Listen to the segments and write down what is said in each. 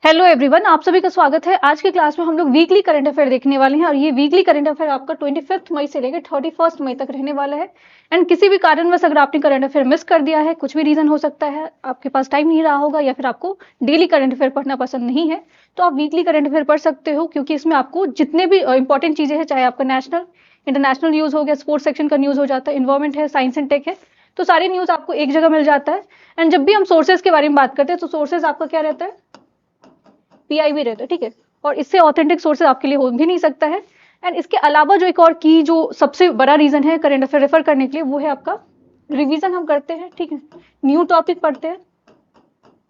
Hello everyone, आप सभी का स्वागत है। आज की क्लास में हम लोग वीकली करंट अफेयर देखने वाले हैं और ये वीकली करंट अफेयर आपका 25 मई से लेकर 31 मई तक रहने वाला है। एंड किसी भी कारणवश अगर आपने करंट अफेयर मिस कर दिया है, कुछ भी रीजन हो सकता है, आपके पास टाइम नहीं रहा होगा या फिर आपको डेली करंट अफेयर पढ़ना पसंद नहीं है, तो आप वीकली करंट अफेयर पढ़ सकते हो, क्योंकि इसमें आपको जितने भी इंपॉर्टेंट चीजें हैं, चाहे आपका नेशनल इंटरनेशनल न्यूज हो गया, स्पोर्ट्स सेक्शन का न्यूज हो जाता है, इन्वायरमेंट है, साइंस एंड टेक है, तो सारे न्यूज आपको एक जगह मिल जाता है। एंड जब भी हम सोर्सेज के बारे में बात करते हैं तो सोर्सेज आपका क्या रहता है, पीआईबी रहता है, ठीक है। और इससे ऑथेंटिक सोर्सेज आपके लिए हो भी नहीं सकता है। एंड इसके अलावा जो एक और की जो सबसे बड़ा रीजन है करंट अफेयर रेफर करने के लिए, वो है आपका रिवीजन हम करते हैं, ठीक है, न्यू टॉपिक पढ़ते हैं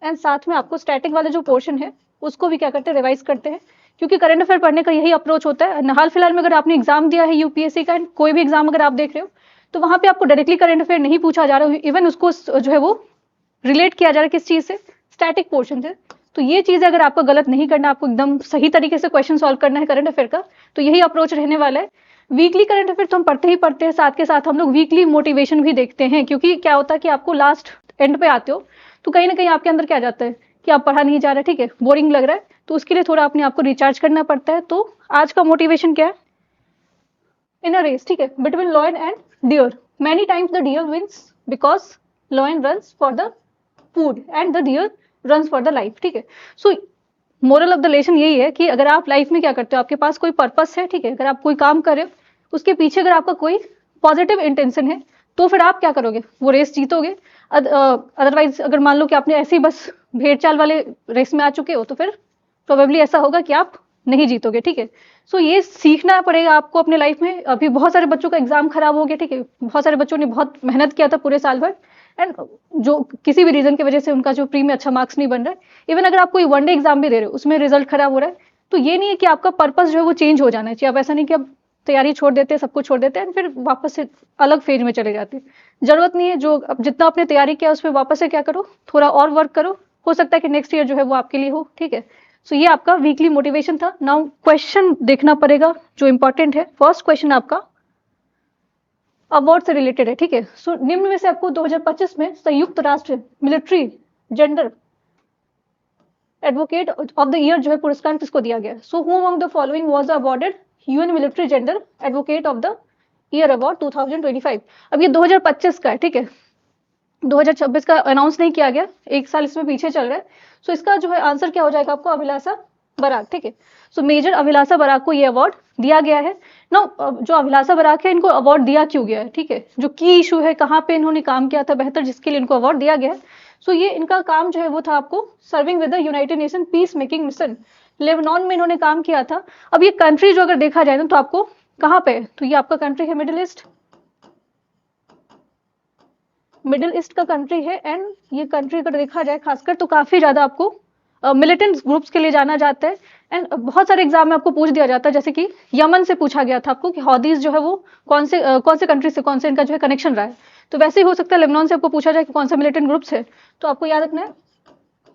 एंड साथ में आपको स्टैटिक वाला जो पोर्शन है उसको भी क्या करते हैं, रिवाइज करते हैं, क्योंकि करंट अफेयर पढ़ने का यही अप्रोच होता है। हाल फिलहाल में अगर आपने एग्जाम दिया है यूपीएससी का, कोई भी एग्जाम अगर आप देख रहे हो, तो वहां पे आपको डायरेक्टली करंट अफेयर नहीं पूछा जा रहा है, इवन उसको जो है वो रिलेट किया जा रहा है किस चीज से, स्टैटिक पोर्शन से। तो ये चीजें अगर आपको गलत नहीं करना, आपको एकदम सही तरीके से क्वेश्चन सॉल्व करना है करंट अफेयर का, तो यही अप्रोच रहने वाला है। वीकली करंट अफेयर तो हम पढ़ते ही पढ़ते हैं, साथ के साथ हम लोग वीकली मोटिवेशन भी देखते हैं, क्योंकि क्या होता है कि आपको लास्ट एंड पे आते हो तो कहीं ना कहीं आपके अंदर क्या जाता है कि आप पढ़ा नहीं जा रहा है, ठीक है, बोरिंग लग रहा है, तो उसके लिए थोड़ा अपने आपको रिचार्ज करना पड़ता है। तो आज का मोटिवेशन क्या है, इन अ रेस, ठीक है, between lion and deer, many times the deer wins because lion runs for the food and the deer runs for the life, ठीक है। So moral of the lesson यही है कि अगर आप लाइफ में क्या करते हो, आपके पास कोई पर्पस है, ठीक है, अगर आप कोई काम कर रहे हो, उसके पीछे अगर आपका कोई पॉजिटिव इंटेंशन है, तो फिर आप क्या करोगे, वो रेस जीतोगे। अदरवाइज अगर मान लो कि आपने ऐसे ही बस भेड़ चाल वाले रेस में आ चुके हो, तो फिर प्रोबेबली ऐसा होगा कि आप नहीं जीतोगे, ठीक है। सो ये सीखना पड़ेगा आपको अपने लाइफ में। अभी बहुत सारे बच्चों का एग्जाम खराब हो गया, ठीक है, बहुत सारे बच्चों ने बहुत मेहनत किया था पूरे साल भर, एंड जो किसी भी रीजन की वजह से उनका जो प्री में अच्छा मार्क्स नहीं बन रहा है, इवन अगर आप कोई वनडे एग्जाम भी दे रहे हो, उसमें रिजल्ट खराब हो रहा है, तो ये नहीं है कि आपका पर्पस जो है वो चेंज हो जाना चाहिए। आप ऐसा नहीं कि आप तैयारी छोड़ देते हैं, सब कुछ छोड़ देते हैं, फिर वापस से अलग फेज में चले जाते हैं। जरूरत नहीं है, जो अब जितना आपने तैयारी किया उस पर वापस से क्या करो, थोड़ा और वर्क करो, हो सकता है कि नेक्स्ट ईयर जो है वो आपके लिए हो, ठीक है। सो ये आपका वीकली मोटिवेशन था। नाउ क्वेश्चन देखना पड़ेगा जो इंपॉर्टेंट है। फर्स्ट क्वेश्चन आपका अवार्ड से रिलेटेड है, ठीक है। सो निम्न में से आपको 2025 में संयुक्त राष्ट्र military gender advocate of the year जो है पुरस्कार किसको दिया गया। So who among the following was awarded UN military gender advocate of the year award 2025। अब ये 2025 का है, ठीक है, 2026 का अनाउंस नहीं किया गया, एक साल इसमें पीछे चल रहा है। सो इसका जो है आंसर क्या हो जाएगा आपको, अभिलाषा बराक, ठीक है। सो मेजर अभिलाषा बराक को ये अवार्ड दिया गया है। ना जो अभिलाषा बराक है, इनको अवार्ड दिया क्यों गया है, ठीक है, जो की इशू है, कहाँ पे इन्होंने काम किया था बेहतर, जिसके लिए इनको अवार्ड दिया गया है। सो ये इनका काम जो है वो था आपको serving with the United Nation peace making mission, Lebanon में इन्होंने काम किया था। अब ये कंट्री जो अगर देखा जाए ना, तो आपको कहाँ पे है, तो ये आपका कंट्री है मिडिल ईस्ट, मिडिल ईस्ट का कंट्री है। एंड ये कंट्री अगर देखा जाए खासकर, तो काफी ज्यादा आपको मिलिटेंट ग्रुप्स के लिए जाना जाता है। एंड बहुत सारे एग्जाम में आपको पूछ दिया जाता है, जैसे कि यमन से पूछा गया था आपको कि हौदीज जो है वो कौन से कंट्री से, कौन से इनका जो है कनेक्शन रहा है। तो वैसे ही हो सकता है लेबनान से आपको पूछा जाए कि कौन सा मिलिटेंट ग्रुप्स है, तो आपको याद रखना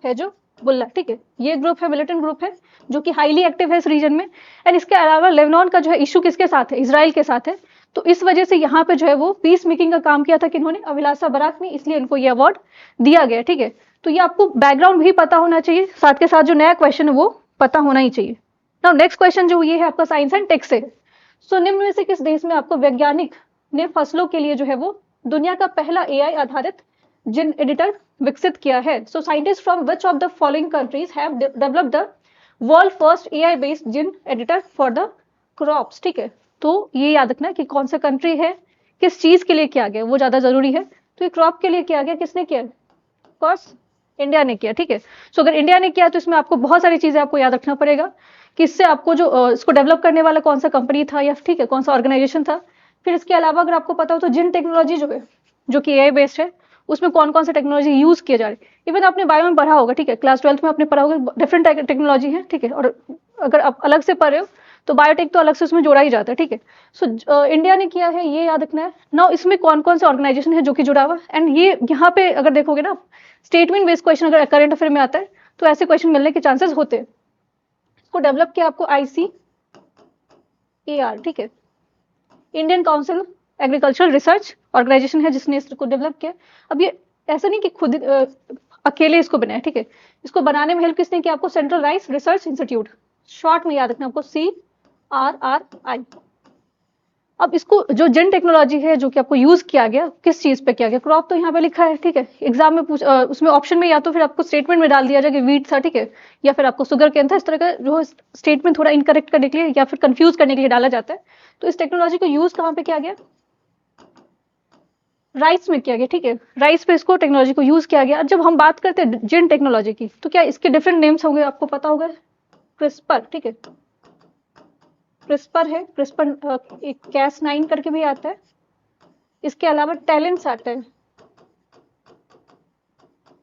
है जो बुल्ला, ठीक है, ये ग्रुप है, मिलिटेंट ग्रुप है, जो कि हाईली एक्टिव है इस रीजन में। एंड इसके अलावा लेबनान का जो है इशू किसके साथ है, इसराइल के साथ है। तो इस वजह से यहाँ पे जो है वो पीस मेकिंग का काम किया था किन्होंने, अभिलाषा बराक ने, इसलिए इनको ये अवार्ड दिया गया, ठीक है। तो ये आपको बैकग्राउंड भी पता होना चाहिए, साथ के साथ जो नया क्वेश्चन है वो पता होना ही चाहिए। नाउ नेक्स्ट क्वेश्चन जो ये है आपका साइंस एंड टेक से। सो निम्न में से किस देश में आपको वैज्ञानिक ने फसलों के लिए जो है वो दुनिया का पहला एआई आधारित जिन एडिटर विकसित किया है। So scientist from which of the following countries have developed the world first AI based gene editor for the crops, ठीक है। तो ये याद रखना कि कौन सा कंट्री है, किस चीज के लिए किया गया, वो ज्यादा जरूरी है। तो ये क्रॉप के लिए किया गया, किसने किया, ऑफकोर्स इंडिया ने किया, ठीक है। सो अगर इंडिया ने किया तो इसमें आपको बहुत सारी चीजें आपको याद रखना पड़ेगा कि इससे आपको जो इसको डेवलप करने वाला कौन सा कंपनी था, या ठीक है कौन सा ऑर्गेनाइजेशन था। फिर इसके अलावा अगर आपको पता हो तो जिन टेक्नोलॉजी जो है, जो कि एआई बेस्ड है, उसमें कौन कौन सा टेक्नोलॉजी यूज किया जा रहा है। इवन आपने बायो में पढ़ा होगा, ठीक है, क्लास 12th में आपने पढ़ा होगा, डिफरेंट टेक्नोलॉजी है, ठीक है। और अगर आप अलग से पढ़ रहे हो तो बायोटेक तो अलग से उसमें जोड़ा ही जाता है, ठीक है। सो इंडिया ने किया है, ये याद रखना है। नाउ इसमें कौन कौन से ऑर्गेनाइजेशन है जो कि जुड़ा हुआ है। एंड ये यहाँ पे अगर देखोगे ना, स्टेटमेंट बेस्ड क्वेश्चन अगर करंट अफेयर में आता है तो ऐसे क्वेश्चन मिलने के चांसेस होते हैं। इसको डेवलप किया आपको ICAR, ठीक है, Indian council agricultural research organisation है जिसने इसको डेवलप किया। अब ये ऐसा नहीं कि खुद अकेले इसको बनाया, ठीक है। इसको बनाने में हेल्प किसने किया आपको? Central rice research institute, short में याद रखना आपको CRRI। अब इसको जो जेन टेक्नोलॉजी है जो कि आपको यूज किया गया, किस चीज पे किया गया? क्रॉप तो यहाँ पे लिखा है, ठीक है। एग्जाम में उसमें ऑप्शन में या तो फिर आपको स्टेटमेंट में डाल दिया जाए कि वीट था, ठीक है, या फिर आपको शुगर केन था। इस तरह का जो स्टेटमेंट थोड़ा इनकरेक्ट करने के लिए या फिर कंफ्यूज करने के लिए डाला जाता है। तो इस टेक्नोलॉजी को यूज कहाँ पे किया गया? राइस में किया गया, ठीक है। राइस पे इसको टेक्नोलॉजी को यूज किया गया। जब हम बात करते हैं जेन टेक्नोलॉजी की, तो क्या इसके डिफरेंट नेम्स होंगे, आपको पता होगा? क्रिस्पर, ठीक है, क्रिस्पर है, क्रिस्पर एक Cas9 करके भी आता है। इसके अलावा टैलेंट्स आता है।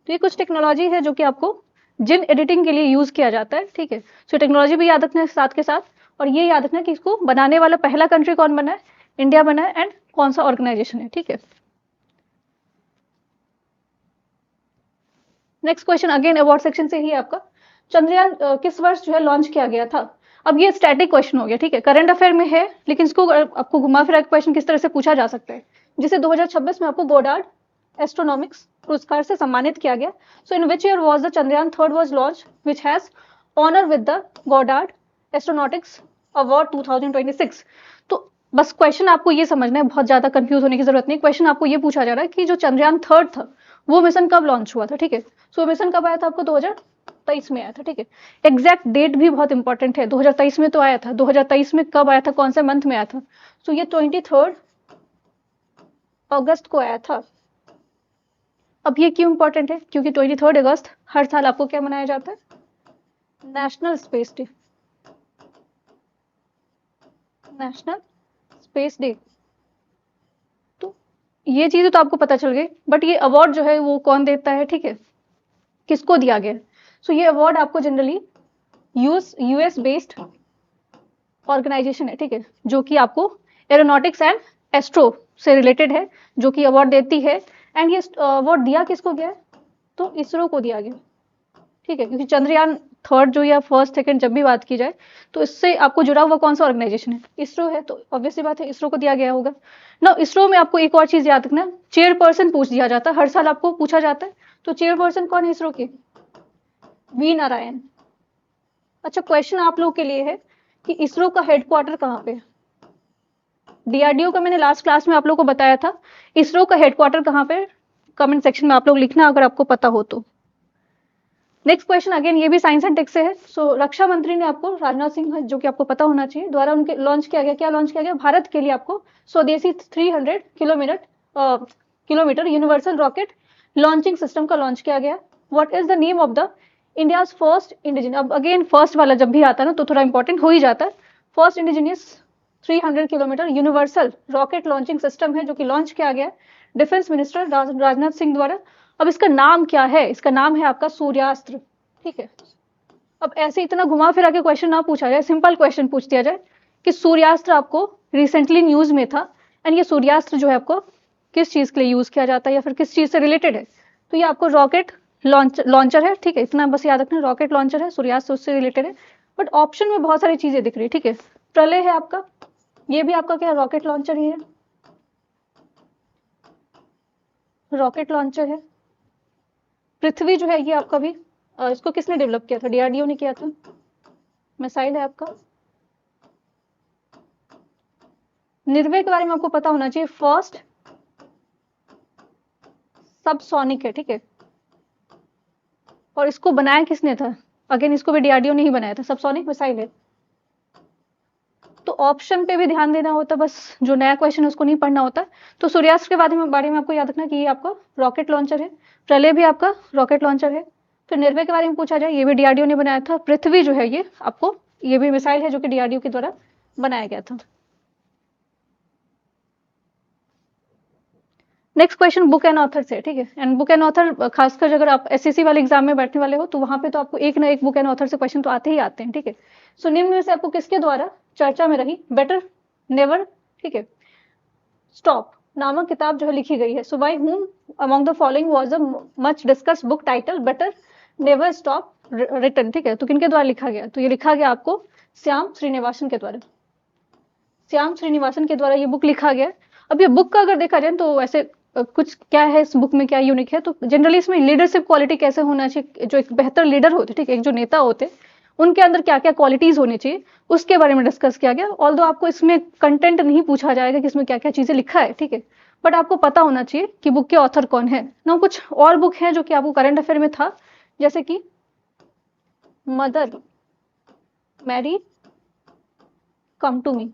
तो ये कुछ टेक्नोलॉजी है जो कि आपको जिन एडिटिंग के लिए यूज किया जाता है, ठीक है। सो टेक्नोलॉजी भी याद रखना है साथ के साथ, और ये याद रखना कि इसको बनाने वाला पहला कंट्री कौन बना है? इंडिया बना है, एंड कौन सा ऑर्गेनाइजेशन है, ठीक है। Next question again award section से ही आपका, चंद्रयान किस वर्ष जो है लॉन्च किया गया था? अब ये स्टैटिक क्वेश्चन हो गया, ठीक है, करंट अफेयर में है, लेकिन इसको आपको घुमा फिरा क्वेश्चन किस तरह से पूछा जा सकता है। जिसे 2026 में आपको गोडार्ड एस्ट्रोनॉमिक्स पुरस्कार से सम्मानित किया गया। So in which year was the Chandrayaan third was launched which has honour with the Goddard astronautics award 2026। तो बस क्वेश्चन आपको ये समझना है, बहुत ज्यादा कंफ्यूज होने की जरूरत नहीं। क्वेश्चन आपको ये पूछा जा रहा है कि जो चंद्रयान थर्ड था वो मिशन कब लॉन्च हुआ था, ठीक है। सो मिशन कब आया था आपको? 2023 में आया था, ठीक है। एग्जैक्ट डेट भी बहुत इंपॉर्टेंट है, 2023 में तो आया था, 2023 में कब आया था, कौन से मंथ में आया था? सो ये 23 अगस्त को आया था। अब ये क्यों इंपॉर्टेंट है? क्योंकि 23 अगस्त हर साल आपको क्या मनाया जाता है? National space day, national space day. तो ये चीजें तो आपको पता चल गई, बट ये अवार्ड जो है वो कौन देता है, ठीक है, किसको दिया गया? सो ये अवार्ड आपको जनरली यूएस बेस्ड ऑर्गेनाइजेशन है, ठीक है, जो कि आपको एरोनॉटिक्स एंड एस्ट्रो से रिलेटेड है, जो कि अवार्ड देती है। एंड ये अवार्ड दिया किसको गया? तो इसरो को दिया गया, ठीक है, क्योंकि चंद्रयान थर्ड जो या फर्स्ट सेकंड जब भी बात की जाए तो इससे आपको जुड़ा हुआ कौन सा ऑर्गेनाइजेशन है? इसरो है। तो ऑब्वियसली बात है इसरो को दिया गया होगा ना। इसरो में आपको एक और चीज याद रखना, चेयरपर्सन पूछ दिया जाता है, हर साल आपको पूछा जाता है। तो चेयरपर्सन कौन है इसरो के? वी नारायण। अच्छा, क्वेश्चन आप लोगों के लिए है कि इसरो का हेडक्वार्टर कहाँ पे है? डीआरडीओ का मैंने लास्ट क्लास में आप लोगों को बताया था। इसरो का हेडक्वार्टर कहाँ पे? कमेंट सेक्शन में आप लोग लिखना अगर आपको पता हो तो। नेक्स्ट क्वेश्चन अगेन ये भी साइंस एंड टेक से है। सो रक्षा मंत्री ने आपको राजनाथ सिंह, जो कि आपको पता होना चाहिए, द्वारा उनके लॉन्च किया गया, क्या लॉन्च किया गया? भारत के लिए आपको स्वदेशी 300 kilometre universal rocket launching system का लॉन्च किया गया। What is the name of the India's first indigenous? अब अगेन फर्स्ट वाला जब भी आता है ना तो थोड़ा इंपॉर्टेंट हो ही जाता है। First indigenous 300 kilometre universal rocket launching system है जो कि लॉन्च किया गया डिफेंस मिनिस्टर राजनाथ सिंह द्वारा। अब इसका नाम क्या है? इसका नाम है आपका सूर्यास्त्र, ठीक है। अब ऐसे इतना घुमा फिरा के क्वेश्चन ना पूछा जाए, सिंपल क्वेश्चन पूछ दिया जाए कि सूर्यास्त्र आपको रिसेंटली न्यूज में था, एंड ये सूर्यास्त्र जो है आपको किस चीज के लिए यूज किया जाता है या फिर किस चीज से रिलेटेड है? तो ये आपको रॉकेट लॉन्चर है, ठीक है, इतना बस याद रखना, रॉकेट लॉन्चर है, सूर्यास्त्र उससे रिलेटेड है। बट ऑप्शन में बहुत सारी चीजें दिख रही है, ठीक है। प्रलय है आपका, ये भी आपका क्या रॉकेट लॉन्चर ही है, रॉकेट लॉन्चर है। पृथ्वी जो है ये आपका भी इसको किसने डेवलप किया था? डीआरडीओ ने किया था। मिसाइल है आपका। निर्भय के बारे में आपको पता होना चाहिए, फर्स्ट सबसोनिक है, ठीक है। और इसको बनाया किसने था? अगेन इसको भी डीआरडीओ ने ही बनाया था, सबसोनिक मिसाइल है। तो ऑप्शन पे भी ध्यान देना होता, बस जो नया क्वेश्चन है उसको नहीं पढ़ना होता। तो सूर्यास्त्र के बारे में आपको याद रखना कि ये आपका रॉकेट लॉन्चर है। प्रलय भी आपका रॉकेट लॉन्चर है। फिर निर्भय के बारे में पूछा जाए, ये भी डीआरडीओ ने बनाया था। पृथ्वी जो है ये आपको, ये भी मिसाइल है जो कि डीआरडीओ के द्वारा बनाया गया था। Next question book and author से, ठीक है। एंड बुक एंड ऑथर खासकर अगर आप एसएससी वाले एग्जाम में बैठने वाले हो तो वहां पे तो आपको एक ना एक बुक एंड ऑथर से क्वेश्चन तो आते ही आते हैं, ठीक है। सो निम्न में से आपको किसके द्वारा चर्चा में रही बेटर नेवर, ठीक है, स्टॉप नामक किताब जो है लिखी गई है? So by whom among the following was the much discussed book title better never stop written, ठीक है। तो किनके द्वारा लिखा गया? तो ये लिखा गया आपको श्याम श्रीनिवासन के द्वारा। श्याम श्रीनिवासन के द्वारा ये बुक लिखा गया। अब ये बुक का अगर देखा जाए तो ऐसे कुछ क्या है इस बुक में, क्या यूनिक है, तो जनरली इसमें लीडरशिप क्वालिटी कैसे होना चाहिए, जो एक बेहतर लीडर होते, ठीक है, एक जो नेता होते उनके अंदर क्या क्या क्वालिटीज होनी चाहिए उसके बारे में डिस्कस किया गया। ऑल्दो आपको इसमें कंटेंट नहीं पूछा जाएगा कि इसमें क्या क्या चीजें लिखा है, ठीक है, बट आपको पता होना चाहिए कि बुक के ऑथर कौन है ना। कुछ और बुक है जो कि आपको करंट अफेयर में था, जैसे कि mother Mary come to me,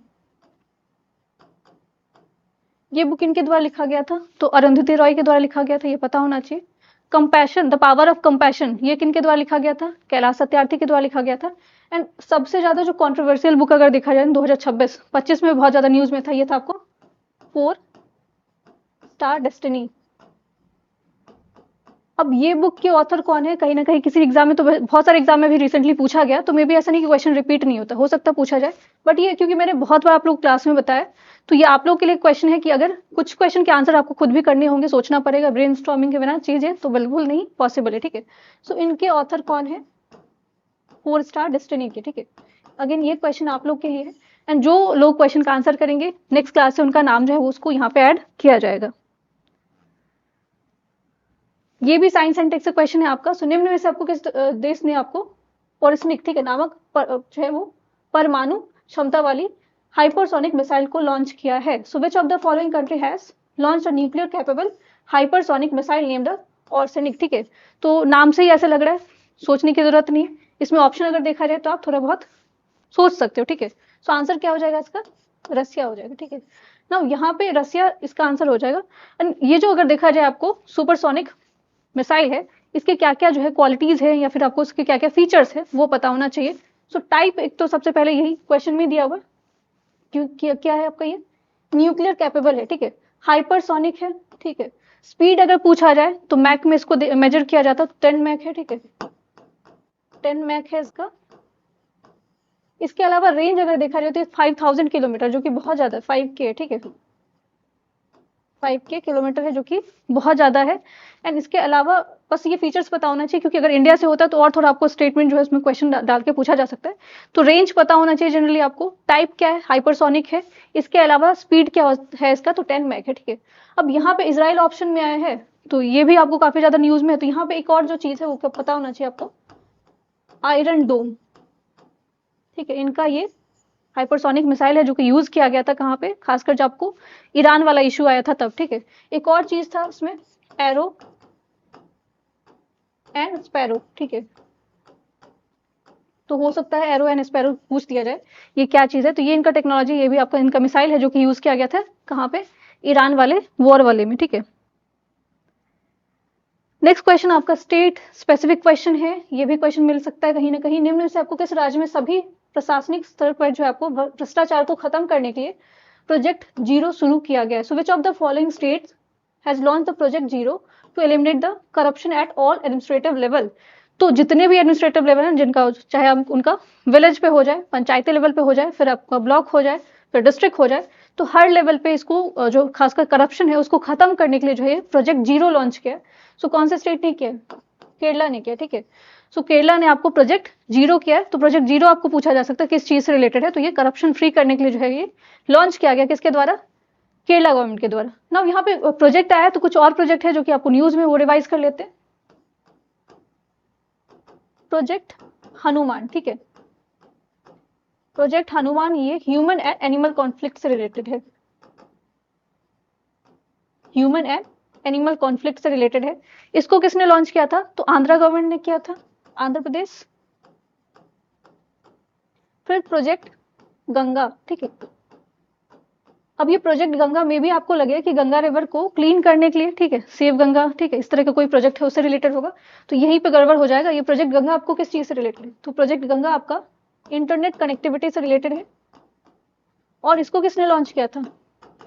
ये बुक इनके द्वारा लिखा गया था, तो अरुंधति रॉय के द्वारा लिखा गया था, ये पता होना चाहिए। Compassion, the power of compassion, ये किनके द्वारा लिखा गया था, कैलाश सत्यार्थी के द्वारा लिखा गया था। एंड सबसे ज्यादा जो कंट्रोवर्शियल बुक अगर देखा जाए 2026-25 में बहुत ज्यादा न्यूज में था, ये था आपको 4 स्टार डेस्टिनी। अब ये बुक के ऑथर कौन है, कहीं ना कहीं किसी एग्जाम में, तो बहुत सारे एग्जाम में भी रिसेंटली पूछा गया, तो मे भी ऐसा नहीं कि क्वेश्चन रिपीट नहीं होता, हो सकता पूछा जाए, बट ये क्योंकि मैंने बहुत बार आप लोग क्लास में बताया, तो ये आप लोग के लिए क्वेश्चन है कि अगर कुछ क्वेश्चन के आंसर आपको खुद भी करने होंगे, सोचना पड़ेगा, ब्रेन स्टॉर्मिंग के बिना चीजें तो बिल्कुल नहीं पॉसिबल है, ठीक है। सो इनके ऑथर कौन है, 4 स्टार डेस्टिनी के, ठीक है। अगेन ये क्वेश्चन आप लोग के लिए है, एंड जो लोग क्वेश्चन का आंसर करेंगे नेक्स्ट क्लास से उनका नाम जो है उसको यहाँ पे ऐड किया जाएगा। ये भी साइंस एंड टेक से क्वेश्चन है आपका। सो निम्न में से आपको किस देश ने आपको पोरिस्निक, ठीक है, नामक जो है वो परमाणु क्षमता वाली हाइपरसोनिक मिसाइल को लॉन्च किया है। So which of the following country has launch a nuclear capable hypersonic missile named Oreshnik, ठीक है। तो नाम से ही ऐसा लग रहा है, सोचने की जरूरत नहीं है, इसमें ऑप्शन अगर देखा जाए तो आप थोड़ा बहुत सोच सकते हो, ठीक है। सो आंसर क्या हो जाएगा इसका, रसिया हो जाएगा, ठीक है ना। यहाँ पे रसिया इसका आंसर हो जाएगा। एंड ये जो अगर देखा जाए आपको सुपरसोनिक मिसाइल है, इसके क्या क्या जो है क्वालिटीज है या फिर आपको उसके क्या क्या फीचर्स है वो पता होना चाहिए। सो टाइप एक तो सबसे पहले यही क्वेश्चन में दिया हुआ, क्यों क्या है आपका, ये न्यूक्लियर कैपेबल है, ठीक है, हाइपरसोनिक है, ठीक है। स्पीड अगर पूछा जाए तो मैक में इसको मेजर किया जाता है, 10 मैक है, ठीक है, 10 मैक है इसका। इसके अलावा रेंज अगर देखा जाए तो 5000 किलोमीटर, जो कि बहुत ज्यादा है, 5K, ठीक है, 5K किलोमीटर है, जो कि बहुत ज़्यादा है। एंड इसके अलावा बस ये फीचर्स पता होना चाहिए, क्योंकि अगर इंडिया से होता तो और थोड़ा आपको स्टेटमेंट जो है उसमें क्वेश्चन डाल के पूछा जा सकता है। तो रेंज पता होना चाहिए जनरली आपको, टाइप क्या है, हाइपरसोनिक है, इसके अलावा स्पीड क्या है इसका, तो 10 मैक है, ठीक है। अब यहाँ पे इसराइल ऑप्शन में आया है, तो ये भी आपको काफी ज्यादा न्यूज में है। तो यहाँ पे एक और जो चीज है वो पता होना चाहिए आपको, आयरन डोम, ठीक है, इनका ये हाइपरसोनिक मिसाइल है जो कि यूज किया गया था कहाँ पे, खासकर जब आपको ईरान वाला इशू आया था तब, ठीक है। एक और चीज था उसमें, एरो एंड स्पैरो, ठीक है, तो हो सकता है एरो एंड स्पैरो पूछ दिया जाए ये क्या चीज है। तो ये इनका टेक्नोलॉजी, ये भी आपका इनका मिसाइल है जो कि यूज किया गया था कहाँ पे, ईरान वाले वॉर वाले में, ठीक है। नेक्स्ट क्वेश्चन आपका स्टेट स्पेसिफिक क्वेश्चन है, ये भी क्वेश्चन मिल सकता है कहीं ना कहीं। निम्न में से आपको किस राज्य में सभी प्रशासनिक स्तर पर जो है आपको भ्रष्टाचार को खत्म करने के लिए प्रोजेक्ट जीरो शुरू किया गया है। So which of the following states has launch the project zero to eliminate the corruption at all administrative level. तो जितने भी एडमिनिस्ट्रेटिव लेवल हैं जिनका, चाहे आप उनका विलेज पे हो जाए, पंचायती लेवल पे हो जाए, फिर आपका ब्लॉक हो जाए, फिर डिस्ट्रिक्ट हो जाए, तो हर लेवल पे इसको जो खासकर करप्शन है उसको खत्म करने के लिए जो है प्रोजेक्ट जीरो लॉन्च किया। सो कौन से स्टेट ने किया, केरला ने किया, ठीक है। सो केरला ने आपको प्रोजेक्ट जीरो किया है। तो प्रोजेक्ट जीरो आपको पूछा जा सकता है किस चीज से रिलेटेड है, तो ये करप्शन फ्री करने के लिए जो है ये लॉन्च किया गया, किसके द्वारा, केरला गवर्नमेंट के द्वारा ना। यहाँ पे प्रोजेक्ट आया तो कुछ और प्रोजेक्ट है जो कि आपको न्यूज में वो रिवाइज कर लेते हैं। प्रोजेक्ट हनुमान, ठीक है, प्रोजेक्ट हनुमान ये ह्यूमन एंड एनिमल कॉन्फ्लिक्ट से रिलेटेड है, ह्यूमन एंड एनिमल कॉन्फ्लिक्ट से रिलेटेड है। इसको किसने लॉन्च किया था, तो आंध्र गवर्नमेंट ने किया था, आंध्र प्रदेश। फिर प्रोजेक्ट गंगा, ठीक है। अब ये प्रोजेक्ट गंगा में भी आपको लगे कि गंगा रिवर को क्लीन करने के लिए, ठीक है, सेव गंगा, ठीक है, इस तरह का कोई प्रोजेक्ट है उससे रिलेटेड होगा, तो यहीं पे गड़बड़ हो जाएगा। ये प्रोजेक्ट गंगा आपको किस चीज से रिलेटेड है, तो प्रोजेक्ट गंगा आपका इंटरनेट कनेक्टिविटी से रिलेटेड है। और इसको किसने लॉन्च किया था,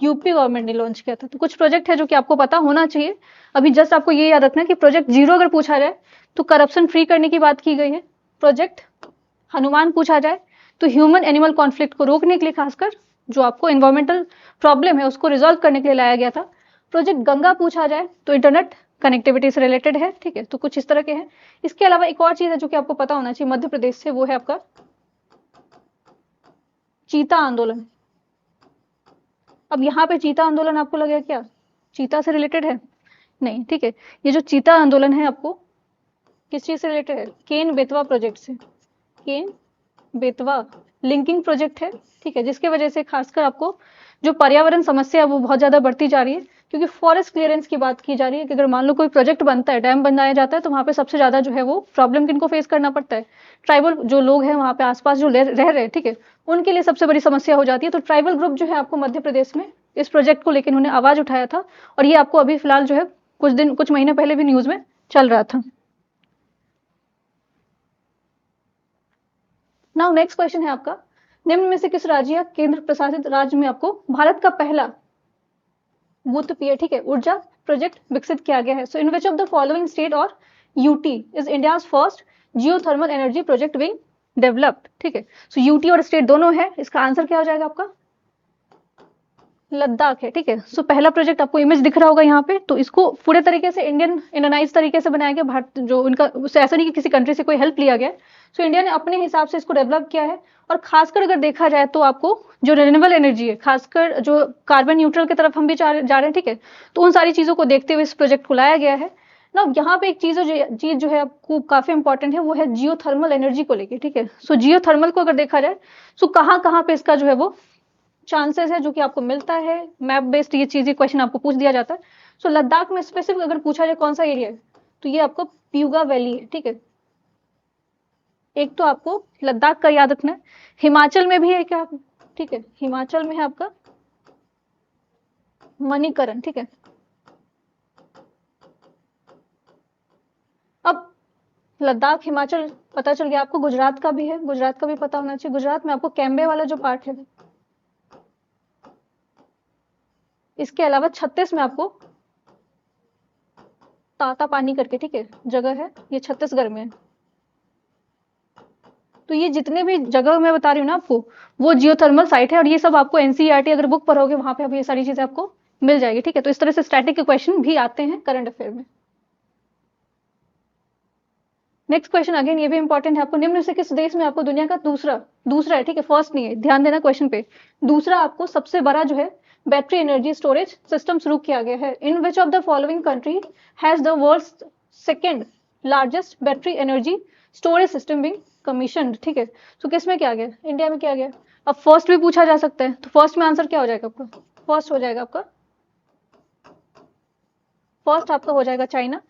यूपी गवर्नमेंट ने लॉन्च किया था। तो कुछ प्रोजेक्ट है जो कि आपको पता होना चाहिए। अभी जस्ट आपको ये याद रखना कि प्रोजेक्ट जीरो अगर पूछा जाए तो करप्शन फ्री करने की बात की गई है, प्रोजेक्ट हनुमान पूछा जाए तो ह्यूमन एनिमल कॉन्फ्लिक्ट को रोकने के लिए, खासकर जो आपको एनवायरमेंटल प्रॉब्लम है उसको रिजॉल्व करने के लिए लाया गया था। प्रोजेक्ट गंगा पूछा जाए तो इंटरनेट कनेक्टिविटी से रिलेटेड है, ठीक है। तो कुछ इस तरह के हैं। इसके अलावा एक और चीज है जो कि आपको पता होना चाहिए मध्य प्रदेश से, वो है आपका चीता आंदोलन। अब यहाँ पे चीता आंदोलन आपको लगेगा क्या, चीता से रिलेटेड है? नहीं, ठीक है। ये जो चीता आंदोलन है आपको किस चीज से रिलेटेड है? केन बेतवा प्रोजेक्ट से। केन बेतवा लिंकिंग प्रोजेक्ट है, ठीक है, जिसके वजह से खासकर आपको जो पर्यावरण समस्या है वो बहुत ज़्यादा बढ़ती जा रही है, क्योंकि फॉरेस्ट क्लियरेंस की बात की जा रही है कि अगर मान लो कोई प्रोजेक्ट बनता है, डैम बनाया जाता है, तो वहाँ पे सबसे ज़्यादा जो है वो प्रॉब्लम किनको फेस करना पड़ता है? ट्राइबल जो लोग हैं वहाँ पे आसपास जो रह रहे हैं, ठीक है, उनके लिए सबसे बड़ी समस्या हो जाती है। तो ट्राइबल ग्रुप जो है आपको मध्य प्रदेश में इस प्रोजेक्ट को लेकर उन्होंने आवाज़ उठाया था, और ये आपको अभी फिलहाल जो है कुछ महीने पहले भी न्यूज़ में चल रहा था। नाउ नेक्स्ट क्वेश्चन है आपका, निम्न में से किस राज्य या केंद्र प्रशासित राज्य में आपको भारत का पहला भूतपीय, ठीक है, ऊर्जा प्रोजेक्ट विकसित किया गया है? So in which of the following state और UT is India's first geothermal energy project being developed, ठीक है। सो यूटी और स्टेट दोनों है, इसका आंसर क्या हो जाएगा आपका? लद्दाख है, ठीक है। सो पहला प्रोजेक्ट आपको इमेज दिख रहा होगा यहाँ पे, तो इसको पूरे तरीके से इंडियनाइज तरीके से बनाया गया। भारत जो उनका उससे ऐसा नहीं कि किसी कंट्री से कोई हेल्प लिया गया। सो इंडिया ने अपने हिसाब से इसको डेवलप किया है, और खासकर अगर देखा जाए तो आपको जो रिन्यूएबल एनर्जी है, खासकर जो कार्बन न्यूट्रल की तरफ हम भी जा रहे हैं, ठीक है, तो उन सारी चीज़ों को देखते हुए इस प्रोजेक्ट को लाया गया है ना। यहाँ पे एक चीज़ जो है आपको काफ़ी इंपॉर्टेंट है, वो है जियोथर्मल एनर्जी को लेके, ठीक है। सो जियोथर्मल को अगर देखा जाए, सो कहाँ कहाँ पे इसका जो है वो चांसेस है जो कि आपको मिलता है, मैप बेस्ड ये चीज़ें क्वेश्चन आपको पूछ दिया जाता है। सो लद्दाख में स्पेसिफिक अगर पूछा जाए कौन सा एरिया है, तो ये आपको प्यूगा वैली है, ठीक है। एक तो आपको लद्दाख का याद रखना है। हिमाचल में भी है क्या? ठीक है, हिमाचल में है आपका मणिकरण, ठीक है। अब लद्दाख हिमाचल पता चल गया आपको, गुजरात का भी है, गुजरात का भी पता होना चाहिए। गुजरात में आपको कैम्बे वाला जो पार्ट है, इसके अलावा 36 में आपको ताता पानी करके, ठीक है, जगह है, ये छत्तीसगढ़ में है। तो ये जितने भी जगह मैं बता रही हूँ ना आपको, वो जियोथर्मल साइट है, और ये सब आपको एनसीईआरटी अगर बुक पढ़ोगे वहां पे अब ये सारी चीजें आपको मिल जाएगी, ठीक है। तो इस तरह से स्टैटिक के क्वेश्चन भी आते हैं करंट अफेयर में। नेक्स्ट क्वेश्चन अगेन ये भी इंपॉर्टेंट है आपको, निम्न से किस देश में आपको दुनिया का दूसरा है, ठीक है, फर्स्ट नहीं है, ध्यान देना क्वेश्चन पे, दूसरा आपको सबसे बड़ा जो है बैटरी एनर्जी स्टोरेज सिस्टम शुरू किया गया है? In which of the following country has the world's second largest battery energy storage system being commissioned, ठीक है। तो किस में किया गया? इंडिया में किया गया। अब फर्स्ट भी पूछा जा सकता है, तो फर्स्ट में आंसर क्या हो जाएगा आपका? फर्स्ट हो जाएगा आपका, फर्स्ट आपका हो जाएगा चाइना।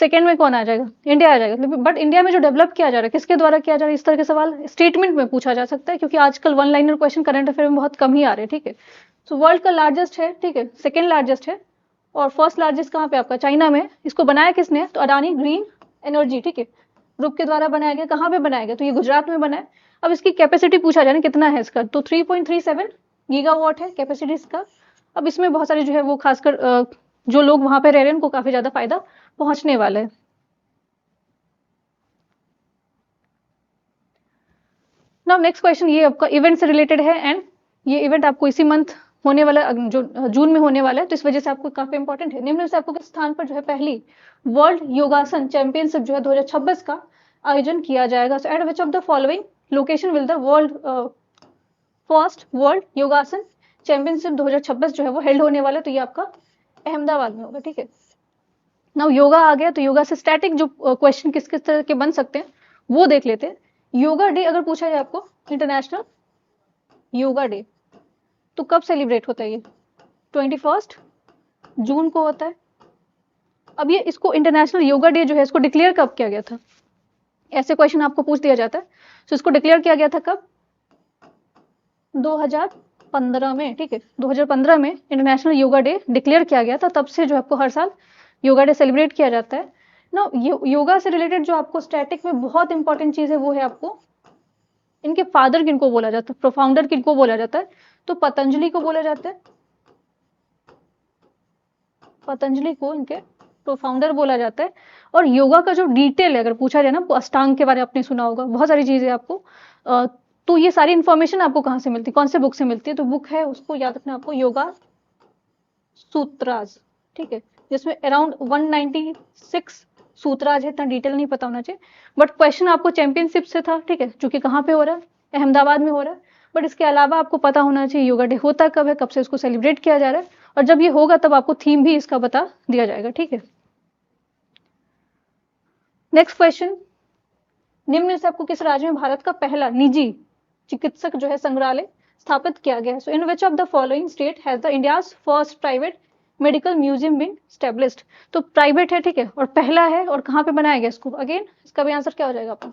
सेकेंड में कौन आ जाएगा? इंडिया आ जाएगा। बट इंडिया में जो डेवलप किया जा रहा है किसके द्वारा किया जा रहा है? इस तरह के सवाल स्टेटमेंट में पूछा जा सकता है, क्योंकि आजकल one liner question current affair में बहुत कम ही आ रहे हैं, ठीक है। सो वर्ल्ड का लार्जेस्ट है, ठीक है, सेकेंड लार्जेस्ट है, और फर्स्ट लार्जेस्ट कहाँ पे आपका? चाइना में। इसको बनाया किसने? तो अडानी ग्रीन एनर्जी, ठीक है, ग्रुप के द्वारा बनाया गया। कहाँ पे बनाया गया? तो ये गुजरात में बना है। अब इसकी कैपेसिटी पूछा जाए ना कितना है इसका, तो 3.37 गीगावाट है कैपेसिटी इसका। अब इसमें बहुत सारे जो है वो खासकर जो लोग वहां पे रह रहे हैं उनको काफी ज्यादा फायदा पहुंचने वाला है। नाउ नेक्स्ट क्वेश्चन ये आपका इवेंट से रिलेटेड है, एंड ये इवेंट आपको इसी मंथ होने वाला, जो जून में होने वाला है, तो इस वजह से आपको काफी इंपॉर्टेंट है। निम्न से आपको किस स्थान पर जो है पहली वर्ल्ड योगासन चैंपियनशिप जो है 2026 का आयोजन किया जाएगा? So at which of the following location will the first world yogasana championship 2026 जो है वो हेल्ड होने वाला है? तो ये आपका अहमदाबाद में होगा, ठीक है। नाउ योगा आ गया, तो योगा से स्टैटिक जो क्वेश्चन किस किस तरह के बन सकते हैं वो देख लेते हैं। योगा डे अगर पूछा जाए आपको, इंटरनेशनल योगा डे, तो कब सेलिब्रेट होता है? ये 21 जून को होता है। अब ये इसको इंटरनेशनल योगा डे जो है इसको डिक्लेयर कब किया गया था? ऐसे क्वेश्चन आपको पूछ दिया जाता है। तो इसको डिक्लेयर किया गया था कब? 2015 में, ठीक है, 2015 में इंटरनेशनल योगा डे डिक्लेयर किया गया था। तब से जो आपको हर साल योगा डे सेलिब्रेट किया जाता है ना। योगा से रिलेटेड जो आपको स्टैटिक में बहुत इंपॉर्टेंट चीज है वो है आपको इनके फादर किनको बोला जाता है, प्रोफाउंडर किनको बोला जाता है? तो पतंजलि को बोला जाता है, पतंजलि को इनके प्रोफाउंडर बोला जाता है। और योगा का जो डिटेल है अगर पूछा जाए ना, अष्टांग के बारे में आपने सुना होगा, बहुत सारी चीजें आपको तो ये सारी इंफॉर्मेशन आपको कहाँ से मिलती है, कौन से बुक से मिलती है? तो बुक है, उसको याद रखना आपको, योगा सूत्राज, ठीक है, जिसमें अराउंड 196 सूत्राज है। इतना डिटेल नहीं पता होना चाहिए, बट क्वेश्चन आपको चैंपियनशिप से था, ठीक है, जो कि कहाँ पे हो रहा है? अहमदाबाद में हो रहा है। बट इसके अलावा आपको पता होना चाहिए योगा डे होता कब है, कब से उसको सेलिब्रेट किया जा रहा है, और जब ये होगा तब आपको थीम भी इसका बता दिया जाएगा, ठीक है। नेक्स्ट क्वेश्चन, निम्न में से आपको किस राज्य में भारत का पहला निजी चिकित्सक जो है संग्रहालय स्थापित किया गया है? So in which of the following state has the India's first private medical museum been established? तो प्राइवेट है, ठीक है, और पहला है, और कहाँ पे बनाया गया इसको? अगेन इसका भी आंसर क्या हो जाएगा आपका?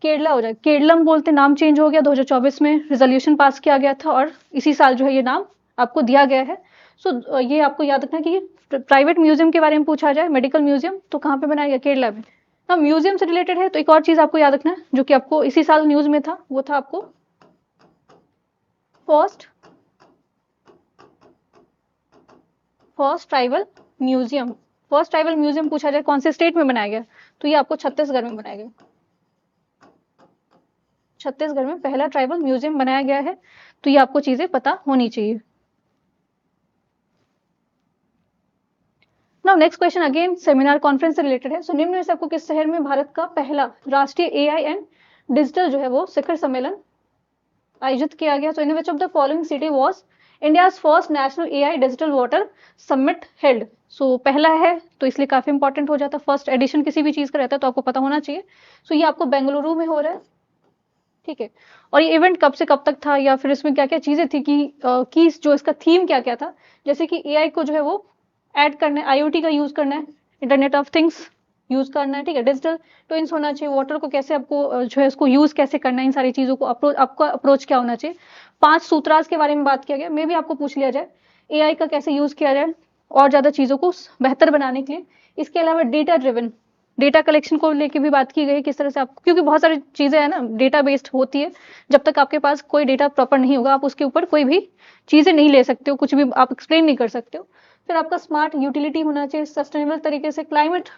केरला हो जाएगा। केरलम बोलते, नाम चेंज हो गया 2024 में, रिजोल्यूशन पास किया गया था और इसी साल जो है ये नाम आपको दिया गया है। सो ये आपको याद रखना कि प्राइवेट म्यूजियम के बारे में पूछा जाए, मेडिकल म्यूजियम, तो कहाँ पे बनाया गया? केरला में। ना म्यूजियम से रिलेटेड है तो एक और चीज आपको याद रखना है जो कि आपको इसी साल न्यूज में था, वो था आपको first tribal museum. First tribal museum पूछा जाए कौन से स्टेट में बनाया गया, तो ये आपको छत्तीसगढ़ में बनाया गया। छत्तीसगढ़ में पहला ट्राइबल म्यूजियम बनाया गया है, तो ये आपको चीजें पता होनी चाहिए। Now next question again seminar conference से रिलेटेड है। सो निम्न में से आपको किस शहर में भारत का पहला राष्ट्रीय एआई एंड डिजिटल जो है वो शिखर सम्मेलन आयोजित किया गया? So in which of the following city was India's first national AI digital water summit held? So पहला है तो इसलिए काफी इंपॉर्टेंट हो जाता है, फर्स्ट एडिशन किसी भी चीज का रहता है तो आपको पता होना चाहिए। सो ये आपको बेंगलुरु में हो रहा है, ठीक है। और ये इवेंट कब से कब तक था, या फिर इसमें क्या क्या चीजें थी कि जो इसका थीम क्या क्या था, जैसे कि एआई को जो है वो ऐड करना है, आईओटी का यूज करना है, इंटरनेट ऑफ थिंग्स यूज करना है, ठीक है, डिजिटल ट्विंस होना चाहिए, वाटर को कैसे आपको जो है इसको यूज कैसे करना है, इन सारी चीजों को आपका अप्रोच क्या होना चाहिए। 5 सूत्रास के बारे में बात किया गया, मे भी आपको पूछ लिया जाए एआई का कैसे यूज किया जाए और ज्यादा चीजों को बेहतर बनाने के लिए। इसके अलावा डेटा ड्रिवन, डेटा कलेक्शन को लेके भी बात की गई, किस तरह से आप, क्योंकि बहुत सारी चीजें है ना डेटा बेस्ड होती है, जब तक आपके पास कोई डेटा प्रॉपर नहीं होगा आप उसके ऊपर कोई भी चीजें नहीं ले सकते हो, कुछ भी आप एक्सप्लेन नहीं कर सकते हो। फिर आपका स्मार्ट यूटिलिटी होना चाहिए, सस्टेनेबल तरीके से क्लाइमेट